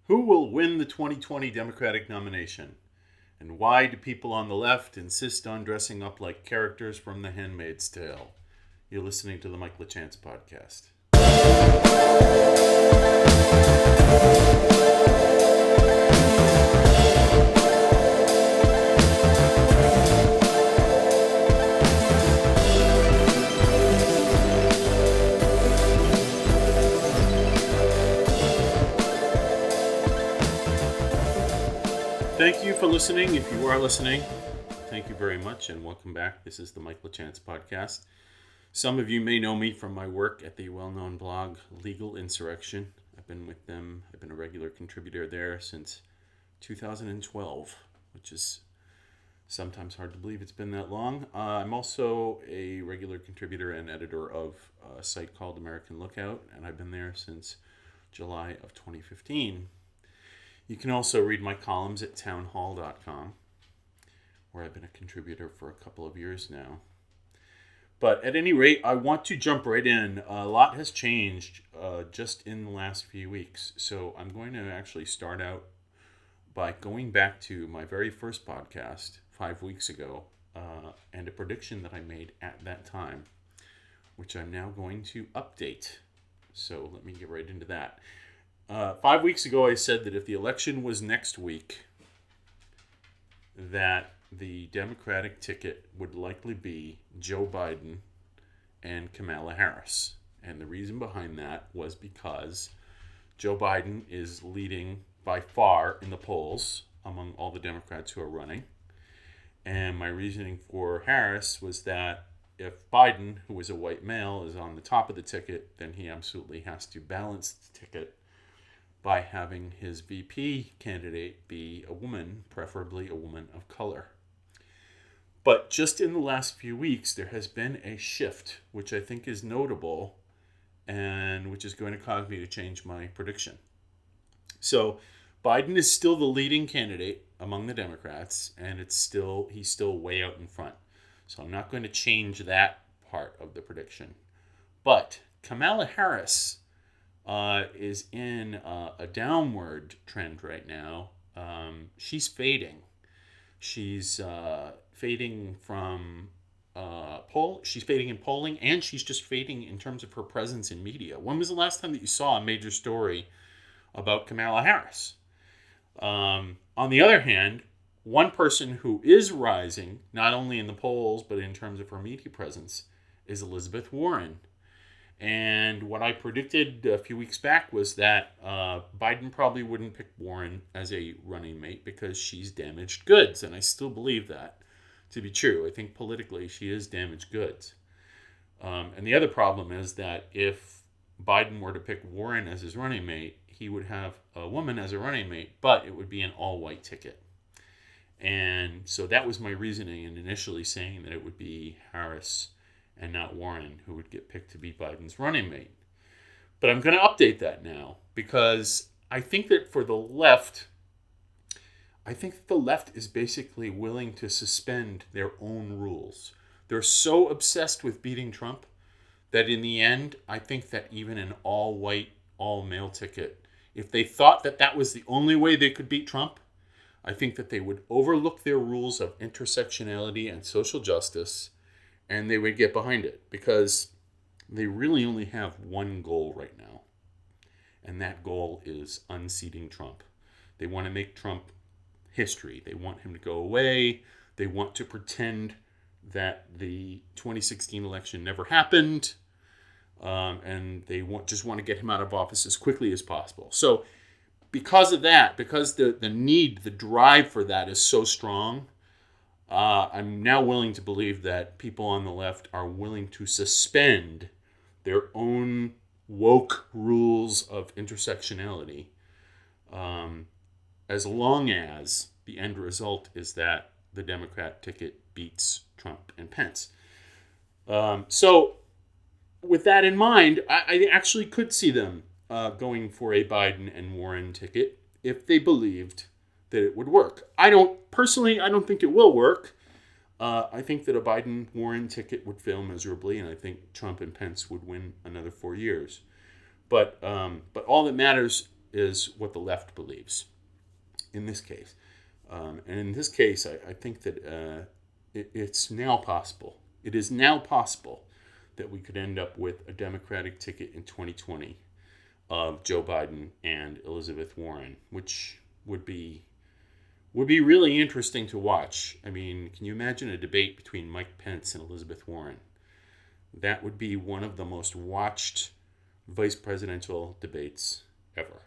Who will win the 2020 Democratic nomination? And why do people on the left insist on dressing up like characters from The Handmaid's Tale? You're listening to the LaChance podcast. Thank you for listening. If you are listening, thank you very much and welcome back. This is the LaChance podcast. Some of you may know me from my work at the well-known blog Legal Insurrection. I've been with them. I've been a regular contributor there since 2012, which is sometimes hard to believe it's been that long. I'm also a regular contributor and editor of a site called American Lookout, and I've been there since July of 2015. You can also read my columns at townhall.com, where I've been a contributor for a couple of years now. But at any rate, I want to jump right in. A lot has changed just in the last few weeks. So I'm going to actually start out by going back to my very first podcast 5 weeks ago and a prediction that I made at that time, which I'm now going to update. So let me get right into that. 5 weeks ago, I said that if the election was next week, that the Democratic ticket would likely be Joe Biden and Kamala Harris. And the reason behind that was because Joe Biden is leading by far in the polls among all the Democrats who are running. And my reasoning for Harris was that if Biden, who is a white male, is on the top of the ticket, then he absolutely has to balance the ticket by having his VP candidate be a woman, preferably a woman of color. But just in the last few weeks, there has been a shift, which I think is notable and which is going to cause me to change my prediction. So Biden is still the leading candidate among the Democrats, and he's still way out in front. So I'm not going to change that part of the prediction. But Kamala Harris is in a downward trend right now. She's fading. She's fading from she's fading in polling, and she's just fading in terms of her presence in media. When was the last time that you saw a major story about Kamala Harris? On the other hand, one person who is rising, not only in the polls, but in terms of her media presence, is Elizabeth Warren. And what I predicted a few weeks back was that Biden probably wouldn't pick Warren as a running mate because she's damaged goods. And I still believe that to be true. I think politically she is damaged goods. And the other problem is that if Biden were to pick Warren as his running mate, he would have a woman as a running mate, but it would be an all-white ticket. And so that was my reasoning in initially saying that it would be Harris and not Warren who would get picked to be Biden's running mate. But I'm going to update that now because I think that for the left, is basically willing to suspend their own rules. They're so obsessed with beating Trump that in the end, I think that even an all-white, all-male ticket, if they thought that that was the only way they could beat Trump, I think that they would overlook their rules of intersectionality and social justice, and they would get behind it because they really only have one goal right now. And that goal is unseating Trump. They want to make Trump history. They want him to go away. They want to pretend that the 2016 election never happened. And they just want to get him out of office as quickly as possible. So because of that, because the drive for that is so strong, I'm now willing to believe that people on the left are willing to suspend their own woke rules of intersectionality as long as the end result is that the Democrat ticket beats Trump and Pence. So with that in mind, I actually could see them going for a Biden and Warren ticket if they believed that it would work. I don't think it will work. I think that a Biden-Warren ticket would fail miserably, and I think Trump and Pence would win another 4 years. But all that matters is what the left believes in this case. And in this case, I think that it's now possible. It is now possible that we could end up with a Democratic ticket in 2020 of Joe Biden and Elizabeth Warren, which would be really interesting to watch. I mean, can you imagine a debate between Mike Pence and Elizabeth Warren? That would be one of the most watched vice presidential debates ever.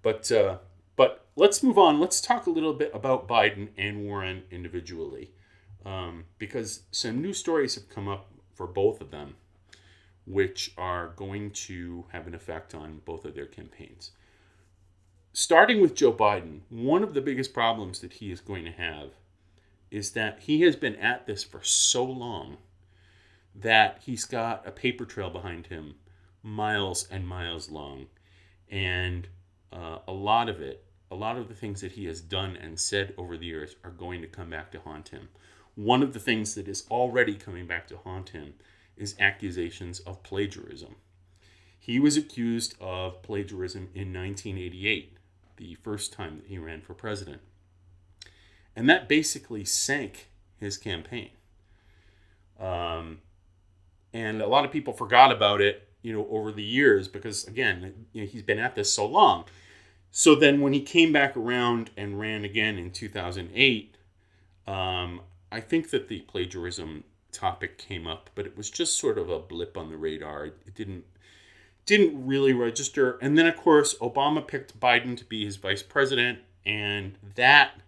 But let's move on. Let's talk a little bit about Biden and Warren individually, because some new stories have come up for both of them, which are going to have an effect on both of their campaigns. Starting with Joe Biden, one of the biggest problems that he is going to have is that he has been at this for so long that he's got a paper trail behind him, miles and miles long. And a lot of the things that he has done and said over the years are going to come back to haunt him. One of the things that is already coming back to haunt him is accusations of plagiarism. He was accused of plagiarism in 1988, the first time that he ran for president. And that basically sank his campaign. And a lot of people forgot about it, over the years because, again, he's been at this so long. So then when he came back around and ran again in 2008, I think that the plagiarism topic came up, but it was just sort of a blip on the radar. It didn't really register. And then, of course, Obama picked Biden to be his vice president, and that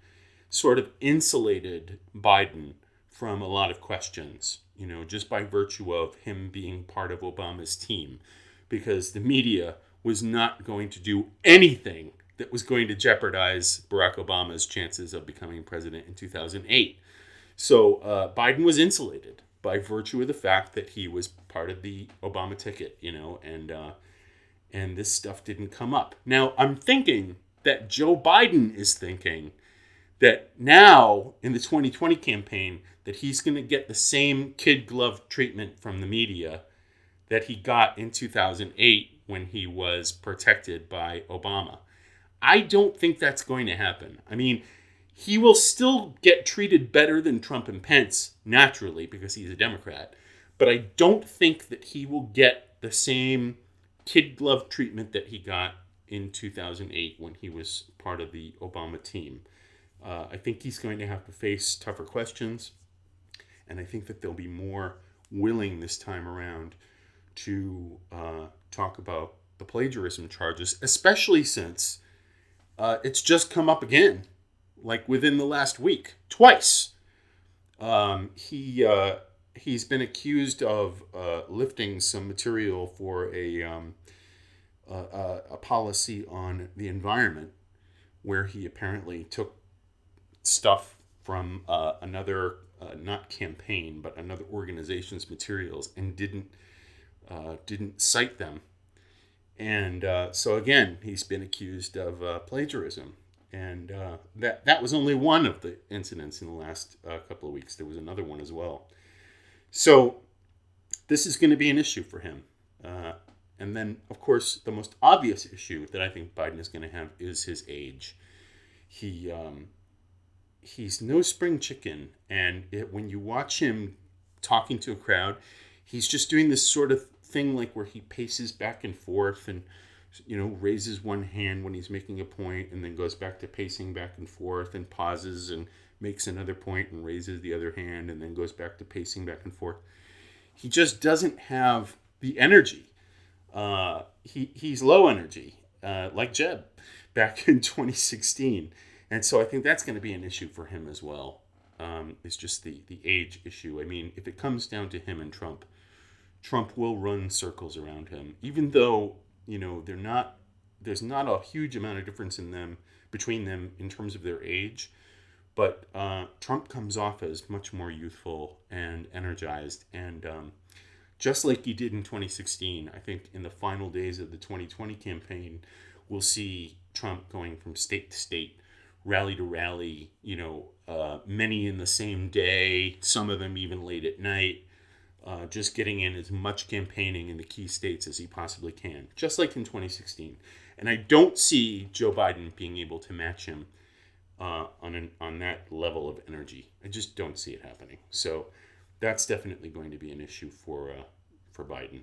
sort of insulated Biden from a lot of questions, just by virtue of him being part of Obama's team, because the media was not going to do anything that was going to jeopardize Barack Obama's chances of becoming president in 2008. So Biden was insulated by virtue of the fact that he was part of the Obama ticket, and this stuff didn't come up. Now, I'm thinking that Joe Biden is thinking that now in the 2020 campaign that he's going to get the same kid glove treatment from the media that he got in 2008 when he was protected by Obama. I don't think that's going to happen. I mean, he will still get treated better than Trump and Pence, naturally, because he's a Democrat. But I don't think that he will get the same kid glove treatment that he got in 2008 when he was part of the Obama team. I think he's going to have to face tougher questions. And I think that they'll be more willing this time around to talk about the plagiarism charges, especially since it's just come up again, like within the last week, twice. He's been accused of lifting some material for a policy on the environment, where he apparently took stuff from another not campaign but another organization's materials and didn't cite them. And so again, he's been accused of plagiarism. And that was only one of the incidents in the last couple of weeks. There was another one as well. So this is going to be an issue for him. And then, of course, the most obvious issue that I think Biden is going to have is his age. He's no spring chicken. And when you watch him talking to a crowd, he's just doing this sort of thing like where he paces back and forth and raises one hand when he's making a point and then goes back to pacing back and forth and pauses and makes another point and raises the other hand and then goes back to pacing back and forth. He just doesn't have the energy. He's low energy, like Jeb back in 2016. And so I think that's going to be an issue for him as well. It's just the age issue. I mean, if it comes down to him and Trump will run circles around him, even though there's not a huge amount of difference between them in terms of their age, but Trump comes off as much more youthful and energized, and just like he did in 2016, I think in the final days of the 2020 campaign, we'll see Trump going from state to state, rally to rally, many in the same day, some of them even late at night, just getting in as much campaigning in the key states as he possibly can, just like in 2016. And I don't see Joe Biden being able to match him on that level of energy. I just don't see it happening. So that's definitely going to be an issue for Biden.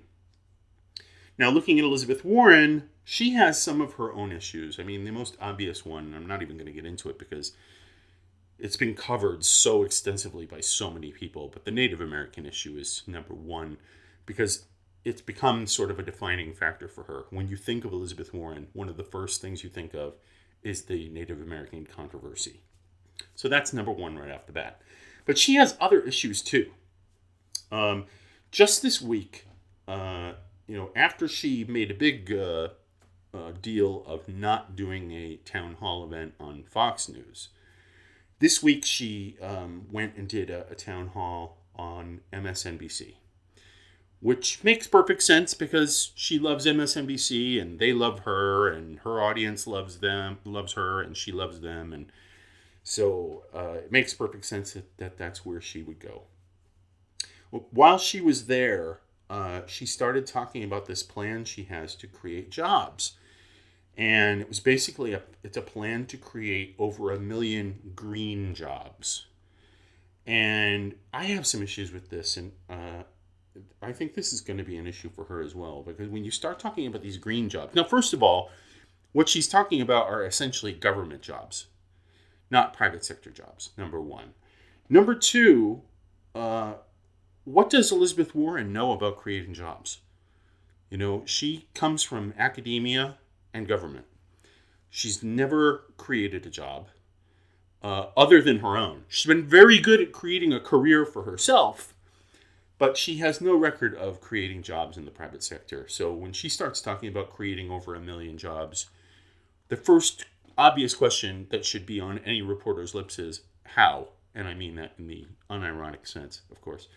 Now, looking at Elizabeth Warren, she has some of her own issues. I mean, the most obvious one, I'm not even going to get into it because it's been covered so extensively by so many people, but the Native American issue is number one because it's become sort of a defining factor for her. When you think of Elizabeth Warren, one of the first things you think of is the Native American controversy. So that's number one right off the bat. But she has other issues too. Just this week, after she made a big deal of not doing a town hall event on Fox News, this week she went and did a town hall on MSNBC, which makes perfect sense because she loves MSNBC and they love her and her audience loves her and she loves them. And so it makes perfect sense that that's where she would go. Well, while she was there, she started talking about this plan she has to create jobs. And it was basically it's a plan to create over 1 million green jobs. And I have some issues with this, and I think this is going to be an issue for her as well, because when you start talking about these green jobs, now, first of all, what she's talking about are essentially government jobs, not private sector jobs, number one. Number two, what does Elizabeth Warren know about creating jobs? She comes from academia and government. She's never created a job other than her own. She's been very good at creating a career for herself, but she has no record of creating jobs in the private sector. So when she starts talking about creating over 1 million jobs, the first obvious question that should be on any reporter's lips is how? And I mean that in the unironic sense, of course.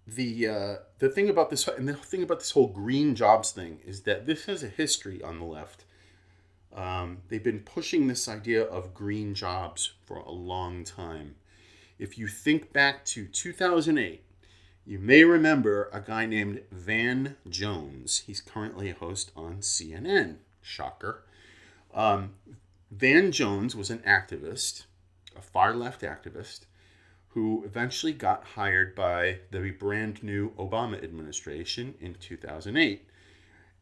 The thing about this, and the thing about this whole green jobs thing, is that this has a history on the left. They've been pushing this idea of green jobs for a long time. If you think back to 2008, you may remember a guy named Van Jones. He's currently a host on CNN. Shocker. Van Jones was an activist, a far-left activist, who eventually got hired by the brand new Obama administration in 2008.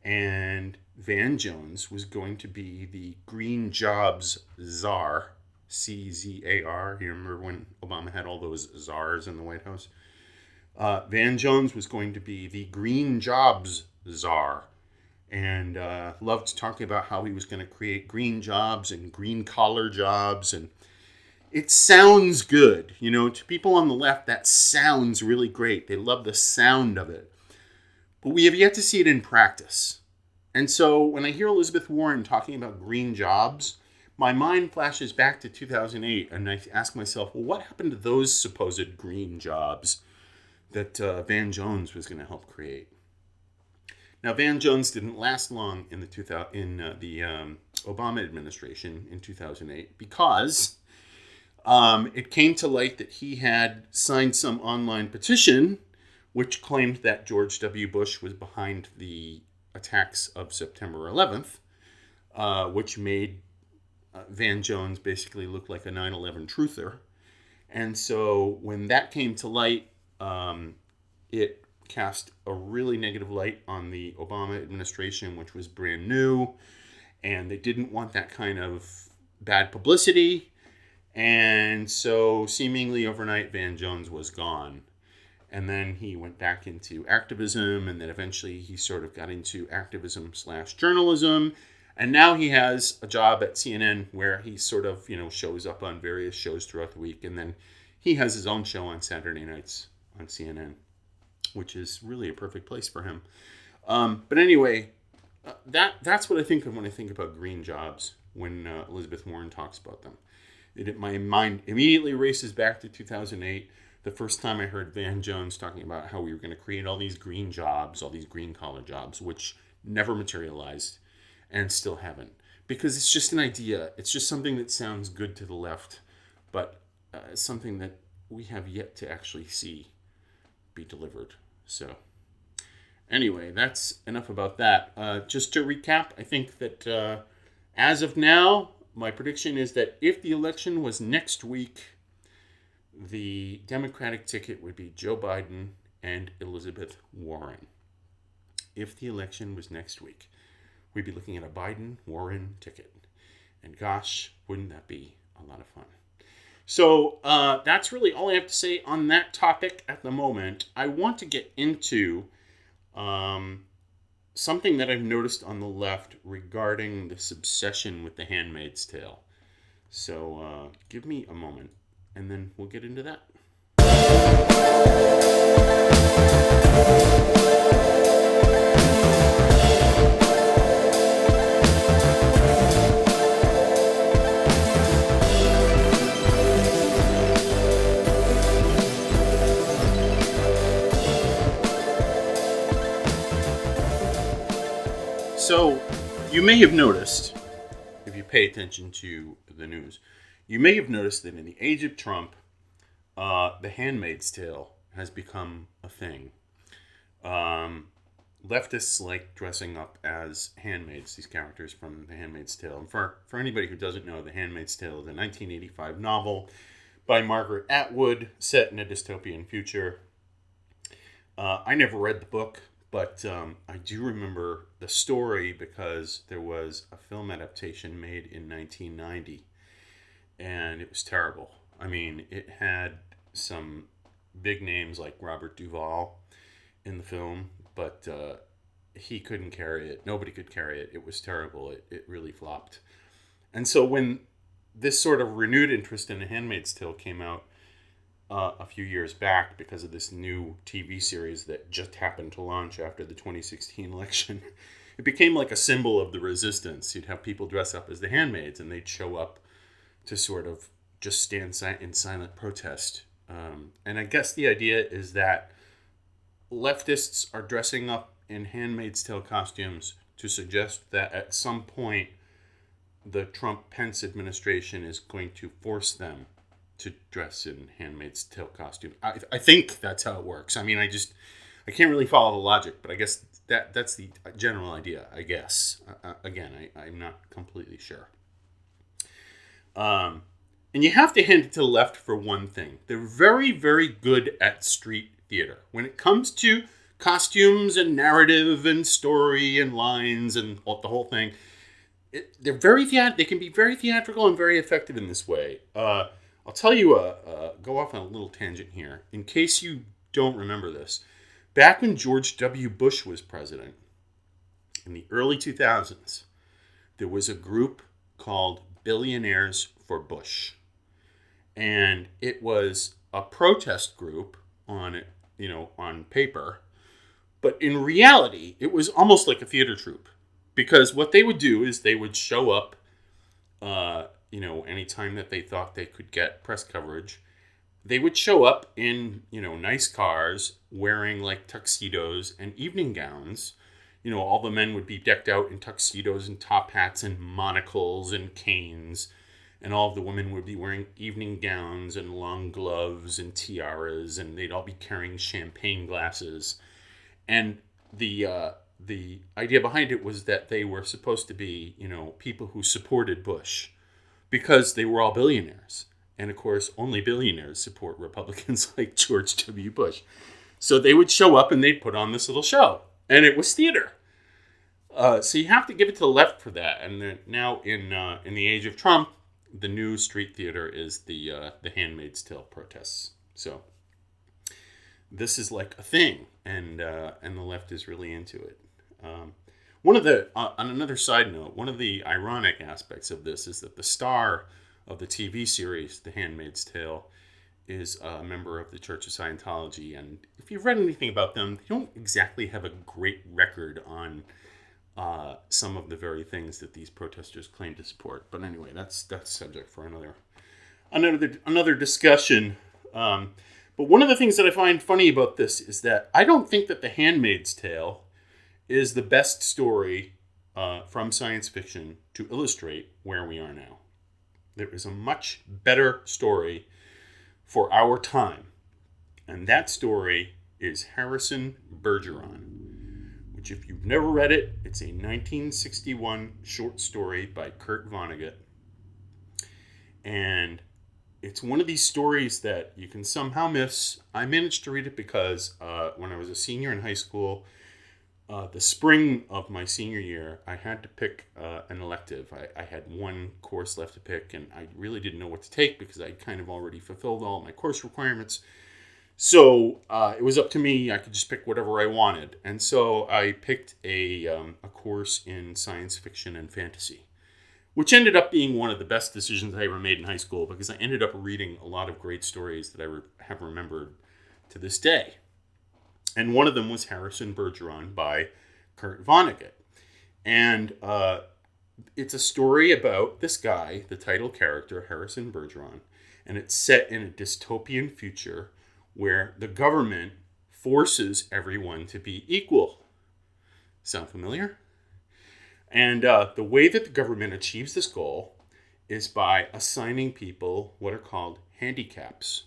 And Van Jones was going to be the green jobs czar, CZAR. You remember when Obama had all those czars in the White House? Van Jones was going to be the green jobs czar, and loved talking about how he was going to create green jobs and green collar jobs. And it sounds good. To people on the left, that sounds really great. They love the sound of it. But we have yet to see it in practice. And so when I hear Elizabeth Warren talking about green jobs, my mind flashes back to 2008, and I ask myself, well, what happened to those supposed green jobs that Van Jones was going to help create? Now, Van Jones didn't last long in the Obama administration in 2008 because it came to light that he had signed some online petition which claimed that George W. Bush was behind the attacks of September 11th, which made Van Jones basically look like a 9/11 truther. And so when that came to light, it cast a really negative light on the Obama administration, which was brand new, and they didn't want that kind of bad publicity. And so seemingly overnight, Van Jones was gone. And then he went back into activism, and then eventually he sort of got into activism/journalism. And now he has a job at CNN where he sort of, shows up on various shows throughout the week. And then he has his own show on Saturday nights on CNN, which is really a perfect place for him. But anyway, that's what I think of when I think about green jobs, when Elizabeth Warren talks about them. My mind immediately races back to 2008, the first time I heard Van Jones talking about how we were going to create all these green jobs, all these green collar jobs, which never materialized and still haven't. Because it's just an idea. It's just something that sounds good to the left, but something that we have yet to actually see be delivered. So Anyway, that's enough about that. Just to recap, I think that as of now, my prediction is that if the election was next week, the Democratic ticket would be Joe Biden and Elizabeth Warren. If the election was next week, we'd be looking at a Biden-Warren ticket. And gosh, wouldn't that be a lot of fun? So that's really all I have to say on that topic at the moment. I want to get into something that I've noticed on the left regarding this obsession with The Handmaid's Tale. So give me a moment, and then we'll get into that. So, you may have noticed, if you pay attention to the news, you may have noticed that in the age of Trump, The Handmaid's Tale has become a thing. Leftists like dressing up as handmaids, these characters from The Handmaid's Tale. And for anybody who doesn't know, The Handmaid's Tale is a 1985 novel by Margaret Atwood set in a dystopian future. I never read the book. But I do remember the story because there was a film adaptation made in 1990, and it was terrible. I mean, it had some big names like Robert Duvall in the film, but he couldn't carry it. Nobody could carry it. It was terrible. It really flopped. And so when this sort of renewed interest in The Handmaid's Tale came out, a few years back because of this new TV series that just happened to launch after the 2016 election. It became like a symbol of the resistance. You'd have people dress up as the handmaids and they'd show up to sort of just stand in silent protest. And I guess the idea is that leftists are dressing up in Handmaid's Tale costumes to suggest that at some point the Trump-Pence administration is going to force them to dress in Handmaid's Tale costume. I think that's how it works. I mean, I can't really follow the logic, but I guess that's the general idea, I guess. Again, I'm not completely sure. And you have to hand it to the left for one thing. They're very, very good at street theater. When it comes to costumes and narrative and story and lines and the whole thing, they can be very theatrical and very effective in this way. I'll tell you, go off on a little tangent here. In case you don't remember this, back when George W. Bush was president, in the early 2000s, there was a group called Billionaires for Bush. And it was a protest group on paper. But in reality, it was almost like a theater troupe. Because what they would do is they would show up anytime that they thought they could get press coverage, they would show up in, nice cars wearing like tuxedos and evening gowns. All the men would be decked out in tuxedos and top hats and monocles and canes. And all of the women would be wearing evening gowns and long gloves and tiaras, and they'd all be carrying champagne glasses. And the idea behind it was that they were supposed to be, people who supported Bush, because they were all billionaires. And of course, only billionaires support Republicans like George W. Bush. So they would show up and they'd put on this little show. And it was theater. So you have to give it to the left for that. And now in the age of Trump, the new street theater is the Handmaid's Tale protests. So this is like a thing. And the left is really into it. On another side note, one of the ironic aspects of this is that the star of the TV series, The Handmaid's Tale, is a member of the Church of Scientology. And if you've read anything about them, they don't exactly have a great record on some of the very things that these protesters claim to support. But anyway, that's subject for another discussion. But one of the things that I find funny about this is that I don't think that The Handmaid's Tale is the best story from science fiction to illustrate where we are now. There is a much better story for our time, and that story is Harrison Bergeron. which if you've never read it, it's a 1961 short story by Kurt Vonnegut. And it's one of these stories that you can somehow miss. I managed to read it because when I was a senior in high school, the spring of my senior year, I had to pick an elective. I had one course left to pick, and I really didn't know what to take because I kind of already fulfilled all my course requirements. So it was up to me. I could just pick whatever I wanted. And so I picked a course in science fiction and fantasy, which ended up being one of the best decisions I ever made in high school because I ended up reading a lot of great stories that I have remembered to this day. And one of them was Harrison Bergeron by Kurt Vonnegut. And it's a story about this guy, the title character, Harrison Bergeron. And it's set in a dystopian future where the government forces everyone to be equal. Sound familiar? And the way that the government achieves this goal is by assigning people what are called handicaps.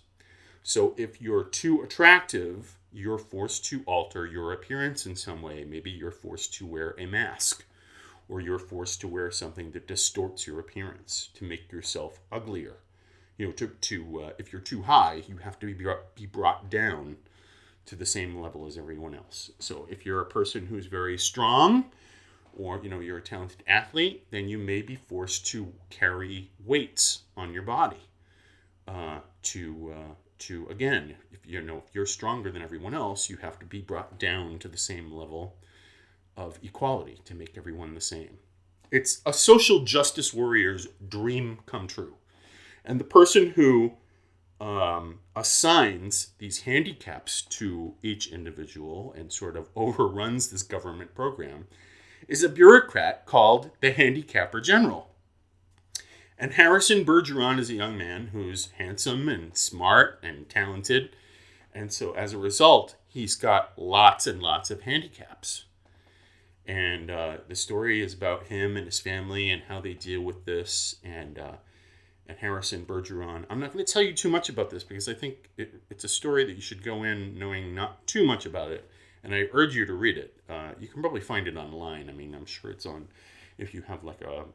So if you're too attractive, you're forced to alter your appearance in some way. Maybe you're forced to wear a mask, or you're forced to wear something that distorts your appearance to make yourself uglier. You know, if you're too high, you have to be brought down to the same level as everyone else. So if you're a person who's very strong, or you're a talented athlete, then you may be forced to carry weights on your body to again, if you're stronger than everyone else, you have to be brought down to the same level of equality to make everyone the same. It's a social justice warrior's dream come true. And the person who assigns these handicaps to each individual and sort of overruns this government program is a bureaucrat called the Handicapper General. And Harrison Bergeron is a young man who's handsome and smart and talented. And so as a result, he's got lots and lots of handicaps. And the story is about him and his family and how they deal with this. And Harrison Bergeron. I'm not going to tell you too much about this because I think it's a story that you should go in knowing not too much about it. And I urge you to read it. You can probably find it online. I mean, I'm sure it's on, if you have like a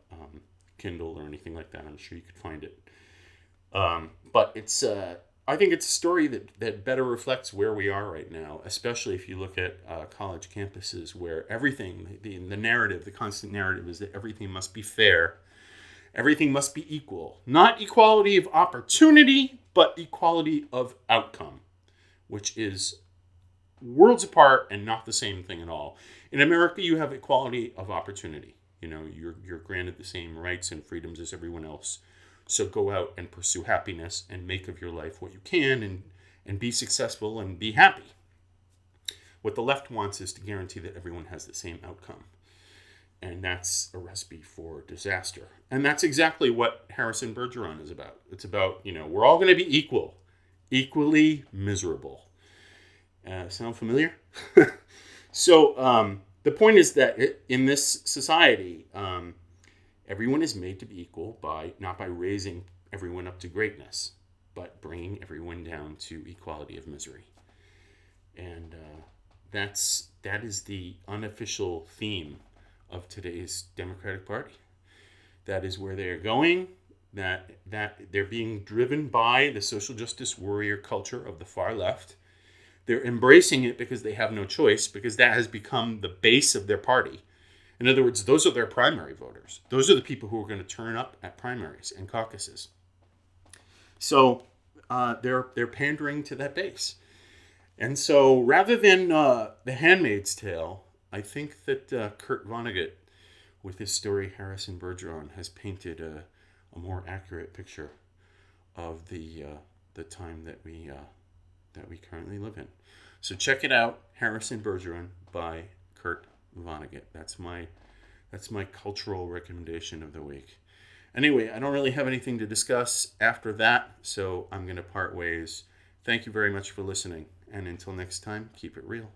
Kindle or anything like that, I'm sure you could find it. But it's, I think it's a story that better reflects where we are right now, especially if you look at college campuses where everything, the narrative, the constant narrative is that everything must be fair. Everything must be equal. Not equality of opportunity, but equality of outcome, which is worlds apart and not the same thing at all. In America, you have equality of opportunity. You're granted the same rights and freedoms as everyone else. So go out and pursue happiness and make of your life what you can and be successful and be happy. What the left wants is to guarantee that everyone has the same outcome. And that's a recipe for disaster. And that's exactly what Harrison Bergeron is about. It's about, we're all going to be equally miserable. Sound familiar? So the point is that in this society, everyone is made to be equal not by raising everyone up to greatness, but bringing everyone down to equality of misery. And that is the unofficial theme of today's Democratic Party. That is where they are going, that they're being driven by the social justice warrior culture of the far left. They're embracing it because they have no choice, because that has become the base of their party. In other words, those are their primary voters. Those are the people who are going to turn up at primaries and caucuses. So they're pandering to that base. And so rather than The Handmaid's Tale, I think that Kurt Vonnegut, with his story Harrison Bergeron, has painted a more accurate picture of the time that we currently live in. So check it out, Harrison Bergeron by Kurt Vonnegut. That's my cultural recommendation of the week. Anyway, I don't really have anything to discuss after that, so I'm going to part ways. Thank you very much for listening, and until next time, keep it real.